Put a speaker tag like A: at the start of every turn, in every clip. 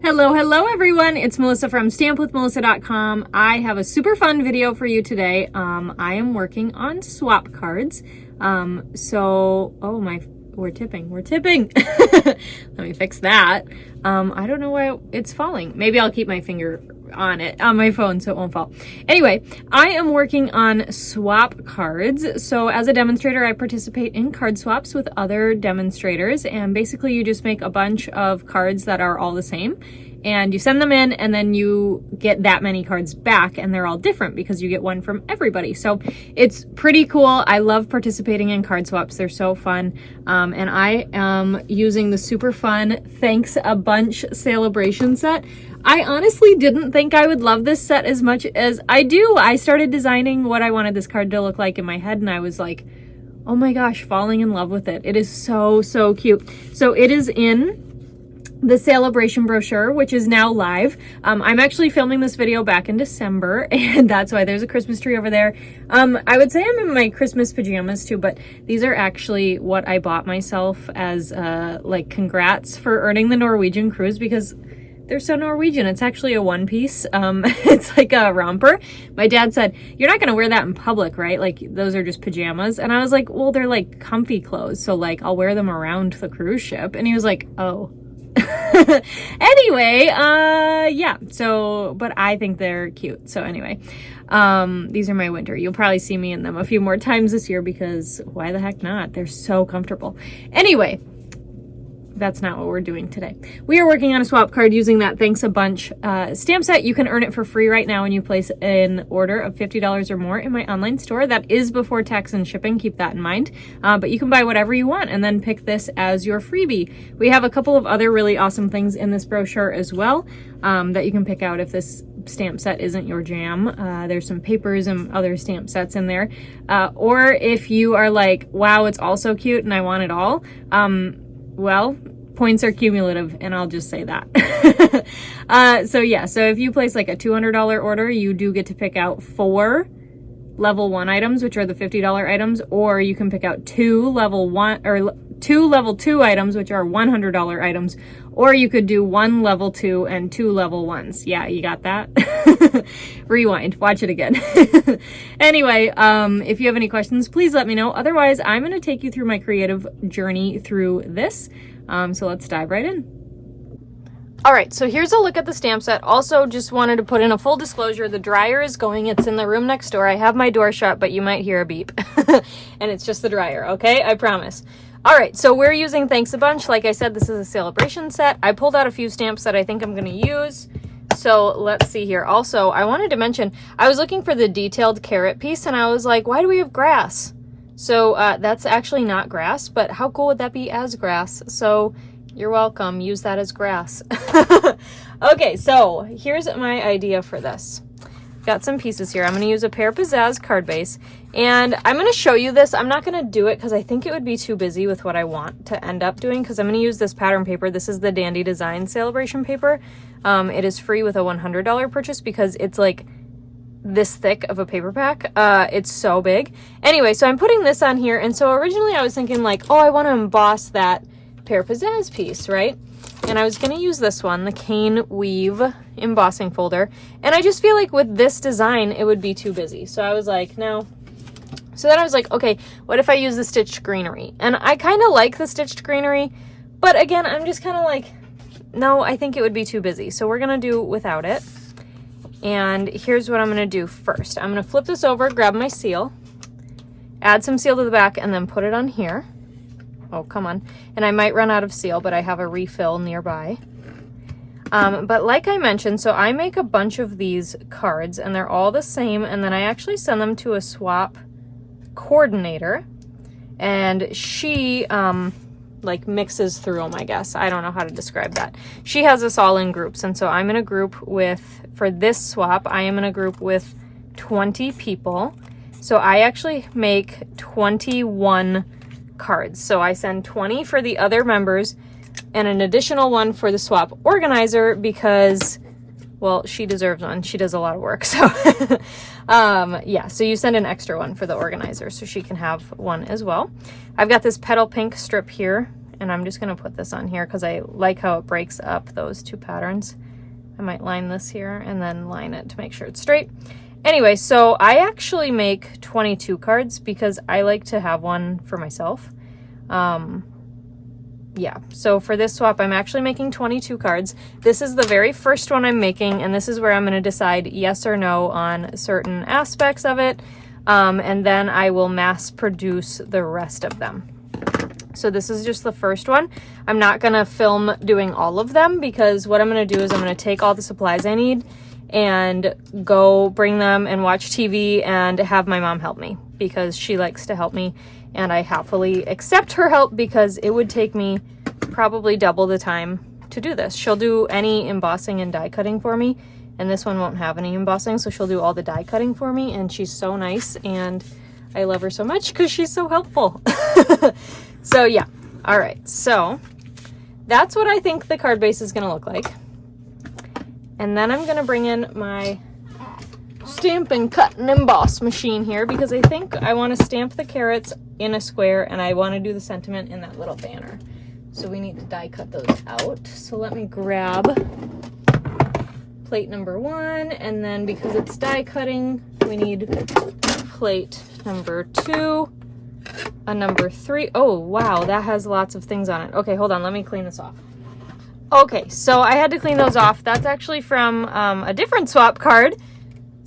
A: Hello everyone, it's Melissa from stampwithmelissa.com. I have a super fun video for you today. I am working on swap cards. We're tipping. Let me fix that. I don't know why it's falling. Maybe I'll keep my finger on it on my phone so it won't fall. Anyway, I am working on swap cards. So as a demonstrator, I participate in card swaps with other demonstrators, and basically you just make a bunch of cards that are all the same and you send them in, and then you get that many cards back, and they're all different because you get one from everybody. So it's pretty cool. I love participating in card swaps. They're so fun. And I am using the super fun Thanks a Bunch Sale-a-Bration set. I honestly didn't think I would love this set as much as I do. I started designing what I wanted this card to look like in my head, and I was like, oh my gosh, falling in love with it. It is so, so cute. So it is in the Sale-a-Bration brochure, which is now live. I'm actually filming this video back in December, and that's why there's a Christmas tree over there. I would say I'm in my Christmas pajamas too, but these are actually what I bought myself as like congrats for earning the Norwegian cruise, because they're so Norwegian. It's actually a one piece. It's like a romper. My dad said, "You're not going to wear that in public, right? Like those are just pajamas." And I was like, well, they're like comfy clothes. So like I'll wear them around the cruise ship. And he was like, oh. Anyway, yeah, so, but I think they're cute. So anyway, these are my winter. You'll probably see me in them a few more times this year because why the heck not? They're so comfortable. Anyway, that's not what we're doing today. We are working on a swap card using that Thanks a Bunch stamp set. You can earn it for free right now when you place an order of $50 or more in my online store. That is before tax and shipping. Keep that in mind. But you can buy whatever you want and then pick this as your freebie. We have a couple of other really awesome things in this brochure as well that you can pick out if this stamp set isn't your jam. There's some papers and other stamp sets in there. Or if you are like, wow, it's all so cute and I want it all. Well, points are cumulative, and I'll just say that. So yeah, so if you place like a $200 order, you do get to pick out 4 level 1 items, which are the $50 items, or you can pick out 2 level 1 or 2 level 2 items, which are $100 items, or you could do 1 level 2 and 2 level 1s. Yeah, you got that? Rewind, watch it again. Anyway, if you have any questions, please let me know. Otherwise, I'm going to take you through my creative journey through this. So let's dive right in. All right, so here's a look at the stamp set. Also, just wanted to put in a full disclosure. The dryer is going. It's in the room next door. I have my door shut, but you might hear a beep. And it's just the dryer, okay? I promise. All right, so we're using Thanks a Bunch. Like I said, this is a Sale-a-Bration set. I pulled out a few stamps that I think I'm going to use. So let's see here. Also, I wanted to mention, I was looking for the detailed carrot piece, and I was like, why do we have grass? So that's actually not grass, but how cool would that be as grass? So you're welcome. Use that as grass. Okay, so here's my idea for this. Got some pieces here. I'm going to use a Pear Pizzazz card base, and I'm going to show you this. I'm not going to do it because I think it would be too busy with what I want to end up doing, because I'm going to use this pattern paper. This is the Dandy Design Sale-a-Bration paper. It is free with a $100 purchase because it's like this thick of a paper pack. It's so big. Anyway, so I'm putting this on here, and so originally I was thinking like, oh, I want to emboss that Pear Pizzazz piece, right? And I was going to use this one, the Cane Weave embossing folder, and I just feel like with this design it would be too busy. So I was like, no. So then I was like, okay, what if I use the stitched greenery? And I kind of like the stitched greenery, but again, I'm just kind of like, no, I think it would be too busy. So we're going to do without it. And here's what I'm going to do first. I'm going to flip this over, grab my seal, add some seal to the back, and then put it on here. Oh, come on. And I might run out of seal, but I have a refill nearby. But like I mentioned, so I make a bunch of these cards, and they're all the same, and then I actually send them to a swap coordinator, and she like mixes through them, I guess. I don't know how to describe that. She has us all in groups, and so I'm in a group with, for this swap, I am in a group with 20 people. So I actually make 21 cards. So I send 20 for the other members and an additional one for the swap organizer because, well, she deserves one. She does a lot of work. So yeah, so you send an extra one for the organizer so she can have one as well. I've got this petal pink strip here, and I'm just gonna put this on here because I like how it breaks up those two patterns. I might line this here and then line it to make sure it's straight. Anyway, so I actually make 22 cards because I like to have one for myself. Yeah, so for this swap, I'm actually making 22 cards. This is the very first one I'm making, and this is where I'm going to decide yes or no on certain aspects of it, and then I will mass produce the rest of them. So this is just the first one. I'm not going to film doing all of them because what I'm going to do is I'm going to take all the supplies I need and go bring them and watch TV and have my mom help me because she likes to help me. And I happily accept her help because it would take me probably double the time to do this. She'll do any embossing and die cutting for me, and this one won't have any embossing, so she'll do all the die cutting for me, and she's so nice, and I love her so much because she's so helpful. So yeah, all right, so that's what I think the card base is gonna look like. And then I'm gonna bring in my Stampin' Cut and Emboss machine here because I think I want to stamp the carrots in a square and I want to do the sentiment in that little banner. So we need to die cut those out. So let me grab plate number 1, and then because it's die cutting, we need plate number 2, a number 3. Oh wow, that has lots of things on it. Okay, hold on, let me clean this off. Okay, so I had to clean those off. That's actually from a different swap card.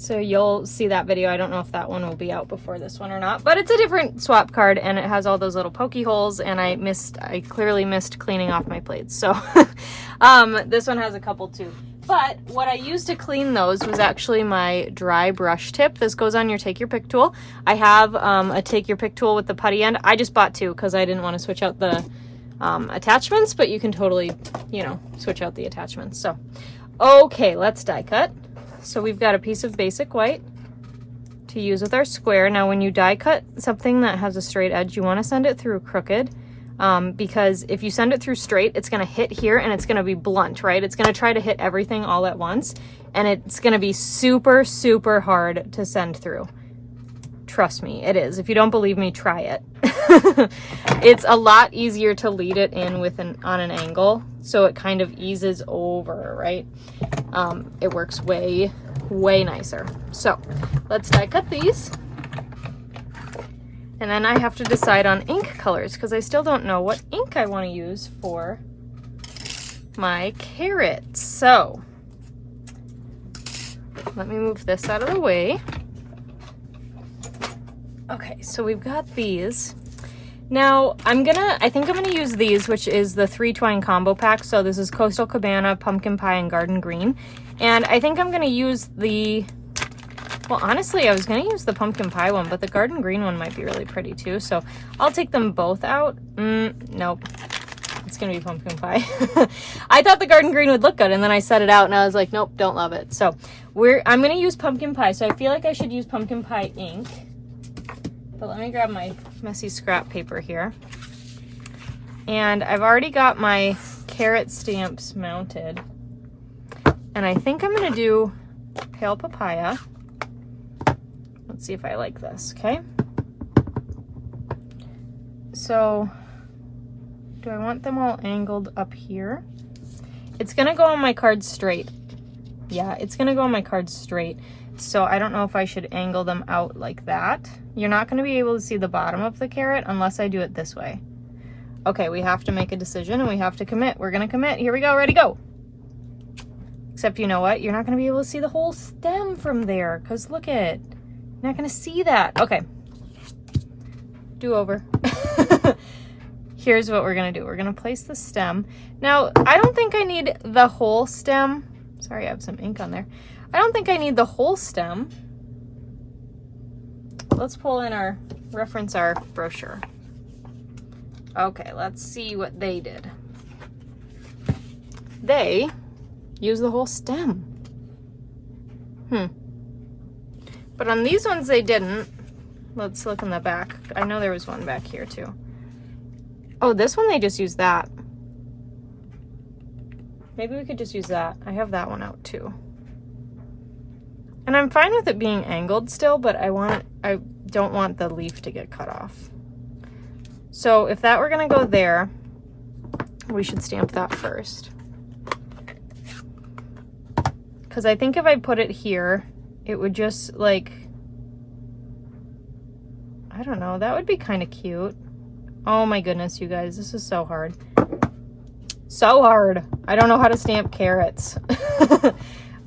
A: So you'll see that video. I don't know if that one will be out before this one or not, but it's a different swap card and it has all those little pokey holes, and I clearly missed cleaning off my plates. So this one has a couple too. But what I used to clean those was actually my dry brush tip. This goes on your Take Your Pick tool. I have a Take Your Pick tool with the putty end. I just bought 2 because I didn't want to switch out the attachments, but you can totally, you know, switch out the attachments. So, okay, let's die cut. So we've got a piece of basic white to use with our square. Now when you die cut something that has a straight edge, you want to send it through crooked, because if you send it through straight, it's going to hit here and it's going to be blunt, right? It's going to try to hit everything all at once, and it's going to be super, super hard to send through. Trust me, it is. If you don't believe me, try it. It's a lot easier to lead it in with on an angle, so it kind of eases over, right? It works way, way nicer. So let's die cut these. And then I have to decide on ink colors because I still don't know what ink I want to use for my carrots. So let me move this out of the way. Okay, so we've got these. Now, I think I'm gonna use these, which is the 3 twine combo pack. So this is Coastal Cabana, Pumpkin Pie, and Garden Green. And I think I'm gonna use well, honestly, I was gonna use the Pumpkin Pie one, but the Garden Green one might be really pretty too. So I'll take them both out. Nope. It's gonna be Pumpkin Pie. I thought the Garden Green would look good, and then I set it out and I was like, nope, don't love it. So I'm gonna use Pumpkin Pie. So I feel like I should use Pumpkin Pie ink. But let me grab my messy scrap paper here. And I've already got my carrot stamps mounted. And I think I'm going to do Pale Papaya. Let's see if I like this, okay? So, do I want them all angled up here? It's going to go on my card straight. Yeah, it's going to go on my card straight. So I don't know if I should angle them out like that. You're not going to be able to see the bottom of the carrot unless I do it this way. Okay, we have to make a decision and we have to commit. We're going to commit. Here we go. Ready, go. Except you know what? You're not going to be able to see the whole stem from there because look at, you're not going to see that. Okay. Do over. Here's what we're going to do. We're going to place the stem. Now, I don't think I need the whole stem. Sorry, I have some ink on there. I don't think I need the whole stem. Let's pull in reference our brochure. Okay, let's see what they did. They use the whole stem. But on these ones they didn't. Let's look in the back. I know there was one back here too. Oh, this one they just used that. Maybe we could just use that. I have that one out too. And I'm fine with it being angled still, but I don't want the leaf to get cut off. So if that were gonna go there, we should stamp that first. Because I think if I put it here, it would just like, I don't know, that would be kind of cute. Oh my goodness, you guys, this is so hard. So hard. I don't know how to stamp carrots.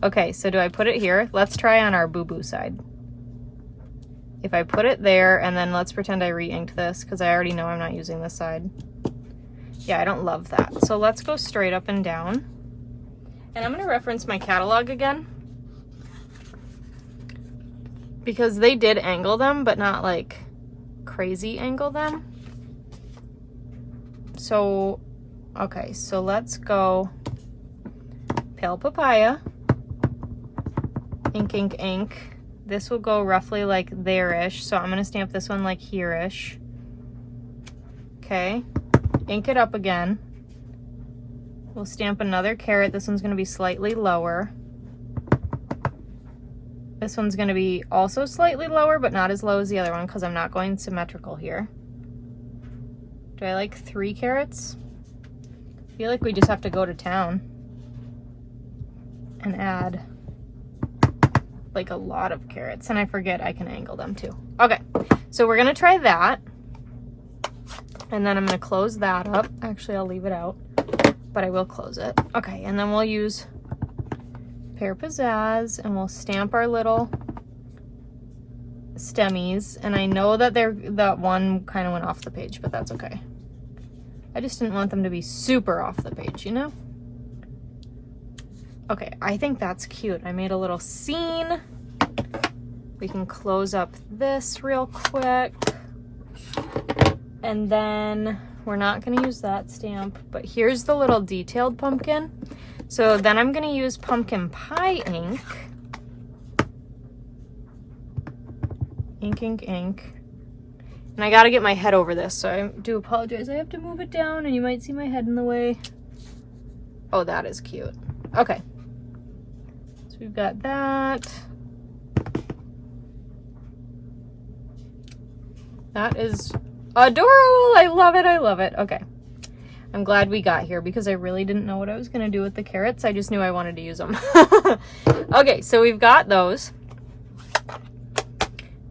A: Okay, so do I put it here? Let's try on our boo-boo side. If I put it there, and then let's pretend I re-inked this, because I already know I'm not using this side. Yeah, I don't love that. So let's go straight up and down. And I'm going to reference my catalog again, because they did angle them, but not like crazy angle them. So, okay, so let's go Pale Papaya, ink, ink, ink. This will go roughly like there-ish, so I'm going to stamp this one like here-ish. Okay, ink it up again. We'll stamp another carrot. This one's going to be slightly lower. This one's going to be also slightly lower, but not as low as the other one because I'm not going symmetrical here. Do I like 3 carrots? I feel like we just have to go to town and add like a lot of carrots, and I forget I can angle them too. Okay, so we're gonna try that, and then I'm gonna close that up. Actually, I'll leave it out, but I will close it. Okay, and then we'll use Pear Pizzazz, and we'll stamp our little stemmies. And I know that that one kind of went off the page, but that's okay. I just didn't want them to be super off the page, you know? Okay, I think that's cute. I made a little scene. We can close up this real quick. And then we're not gonna use that stamp, but here's the little detailed pumpkin. So then I'm gonna use pumpkin pie ink. Ink, ink, ink. And I gotta get my head over this, so I do apologize. I have to move it down and you might see my head in the way. Oh, that is cute. Okay. So we've got that. That is adorable. I love it. I love it. Okay. I'm glad we got here because I really didn't know what I was going to do with the carrots. I just knew I wanted to use them. Okay, so we've got those.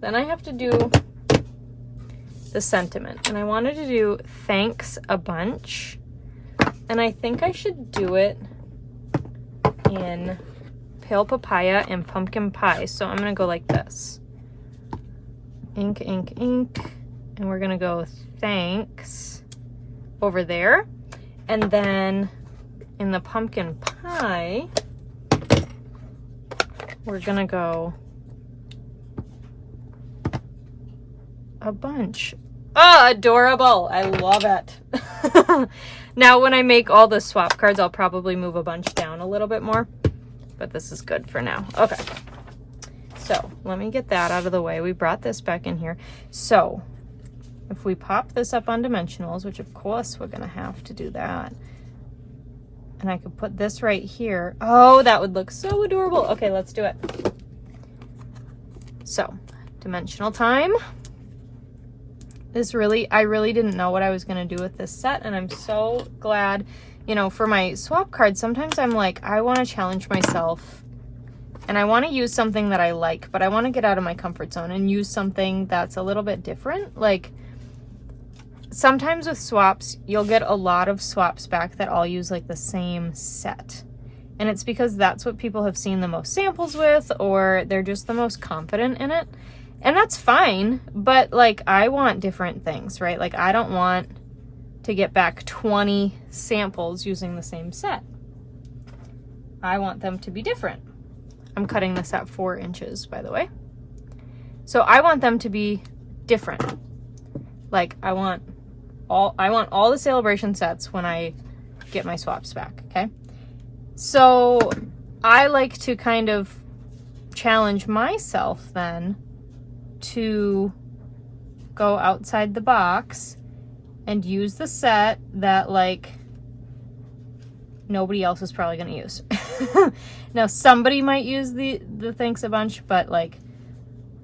A: Then I have to do the sentiment. And I wanted to do thanks a bunch. And I think I should do it in Pale Papaya and Pumpkin Pie. So I'm going to go like this. Ink, ink, ink. And we're going to go thanks over there. And then in the Pumpkin Pie, we're going to go a bunch. Oh, adorable. I love it. Now when I make all the swap cards, I'll probably move a bunch down a little bit more, but this is good for now. Okay. So let me get that out of the way. We brought this back in here. So if we pop this up on dimensionals, which of course we're going to have to do that, and I could put this right here. Oh, that would look so adorable. Okay, let's do it. So dimensional time. I really didn't know what I was going to do with this set, and I'm so glad, you know, for my swap cards, sometimes I'm like, I want to challenge myself, and I want to use something that I like, but I want to get out of my comfort zone and use something that's a little bit different. Like, sometimes with swaps, you'll get a lot of swaps back that all use, like, the same set, and it's because that's what people have seen the most samples with, or they're just the most confident in it. And that's fine, but like I want different things, right? Like I don't want to get back 20 samples using the same set. I want them to be different. I'm cutting this at 4 inches, by the way. So I want them to be different. Like I want all the Sale-a-Bration sets when I get my swaps back, okay? So I like to kind of challenge myself then to go outside the box and use the set that like nobody else is probably going to use. Now somebody might use the thanks a bunch, but like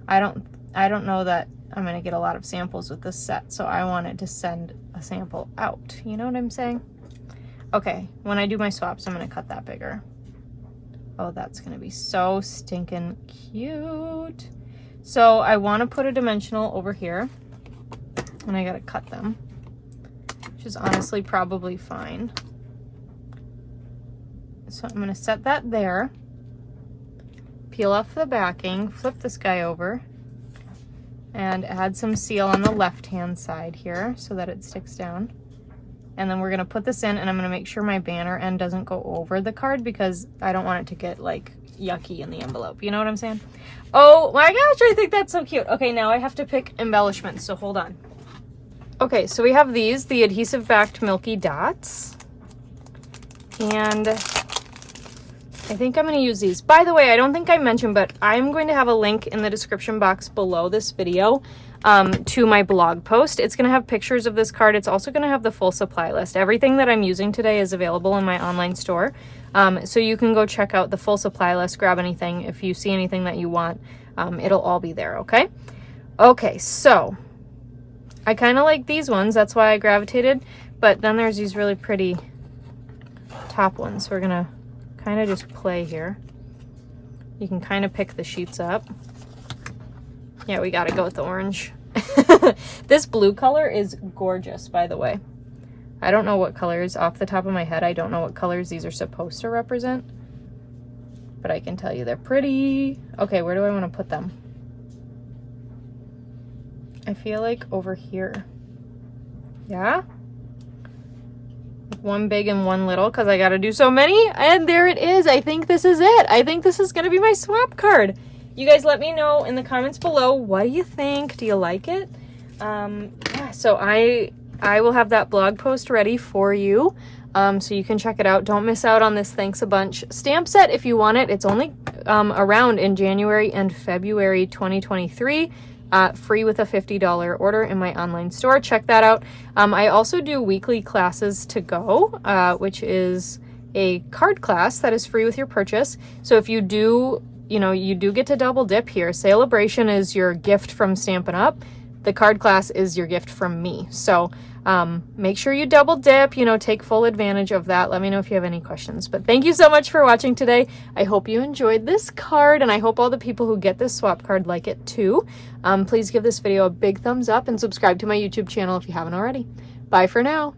A: I don't know that I'm going to get a lot of samples with this set, so I wanted to send a sample out. You know what I'm saying? Okay, when I do my swaps, I'm gonna cut that bigger. Oh, that's gonna be so stinking cute. So I wanna put a dimensional over here, and I gotta cut them, which is honestly probably fine. So I'm gonna set that there, peel off the backing, flip this guy over, and add some seal on the left-hand side here so that it sticks down. And then we're gonna put this in, and I'm gonna make sure my banner end doesn't go over the card because I don't want it to get like yucky in the envelope. You know what I'm saying? Oh my gosh, I think that's so cute. Okay, now I have to pick embellishments, so hold on. Okay, so we have these, the adhesive backed Milky Dots. And I think I'm gonna use these. By the way, I don't think I mentioned, but I'm going to have a link in the description box below this video to my blog post. It's gonna have pictures of this card. It's also gonna have the full supply list. Everything that I'm using today is available in my online store. So you can go check out the full supply list, grab anything. If you see anything that you want, it'll all be there, okay? Okay, so I kind of like these ones. That's why I gravitated. But then there's these really pretty top ones. So we're gonna kind of just play here. You can kind of pick the sheets up. Yeah, we gotta go with the orange. This blue color is gorgeous, by the way. I don't know what colors off the top of my head. I don't know what colors these are supposed to represent, but I can tell you they're pretty. Okay, where do I want to put them? I feel like over here. Yeah? One big and one little, because I gotta do so many. And there it is. I think this is it. I think this is gonna be my swap card. You guys let me know in the comments below, what do you think? Do you like it? Yeah, so I will have that blog post ready for you, so you can check it out. Don't miss out on this Thanks a Bunch stamp set if you want it. It's only around in January and February 2023. Free with a $50 order in my online store. Check that out. I also do weekly classes to go, which is a card class that is free with your purchase. So if you do, you do get to double dip here. Sale-a-Bration is your gift from Stampin' Up. The card class is your gift from me. So make sure you double dip, take full advantage of that. Let me know if you have any questions. But thank you so much for watching today. I hope you enjoyed this card, and I hope all the people who get this swap card like it too. Please give this video a big thumbs up and subscribe to my YouTube channel if you haven't already. Bye for now.